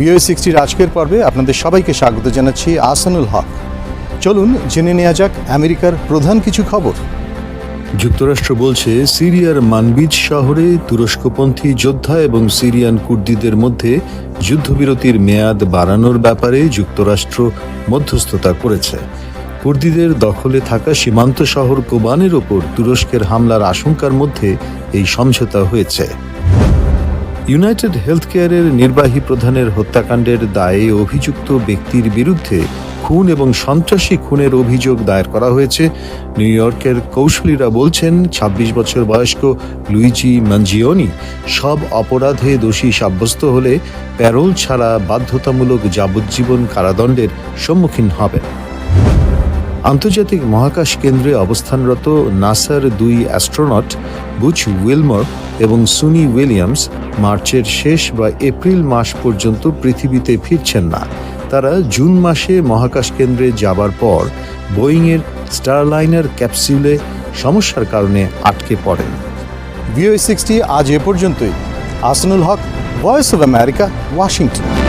VOE60 আজকের পর্বে আপনাদের সবাইকে স্বাগত জানাচ্ছি। আহসানুল হক। চলুন জেনে নেওয়া যাক আমেরিকার প্রধান কিছু খবর। যুক্তরাষ্ট্র বলছে সিরিয়ার মানবিজ শহরে তুরস্কপন্থী যোদ্ধা এবং সিরিয়ান কুর্দিদের মধ্যে যুদ্ধবিরতির মেয়াদ বাড়ানোর ব্যাপারে যুক্তরাষ্ট্র মধ্যস্থতা করেছে। কুর্দিদের দখলে থাকা সীমান্ত শহর কোবানের ওপর তুরস্কের হামলার আশঙ্কার মধ্যে এই সমঝোতা হয়েছে। ইউনাইটেড হেলথ কেয়ারের নির্বাহী প্রধানের হত্যাকাণ্ডের দায়ে অভিযুক্ত ব্যক্তির বিরুদ্ধে খুন এবং সন্ত্রাসী খুনের অভিযোগ দায়ের করা হয়েছে। নিউ ইয়র্কের কৌশলীরা বলছেন ২৬ বছর বয়স্ক লুইজি মানজিওনি সব অপরাধে দোষী সাব্যস্ত হলে প্যারোল ছাড়া বাধ্যতামূলক যাবজ্জীবন কারাদণ্ডের সম্মুখীন হবেন। আন্তর্জাতিক মহাকাশ কেন্দ্রে অবস্থানরত নাসার ২ অ্যাস্ট্রোনট বুচ উইলমর এবং সুনি উইলিয়ামস মার্চের শেষ বা এপ্রিল মাস পর্যন্ত পৃথিবীতে ফিরছেন না। তারা জুন মাসে মহাকাশ কেন্দ্রে যাবার পর বোয়িংয়ের স্টারলাইনার ক্যাপসুলে সমস্যার কারণে আটকে পড়েন। VOE60 আজ এ পর্যন্তই। আহসানুল হক, ভয়েস অব আমেরিকা, ওয়াশিংটন।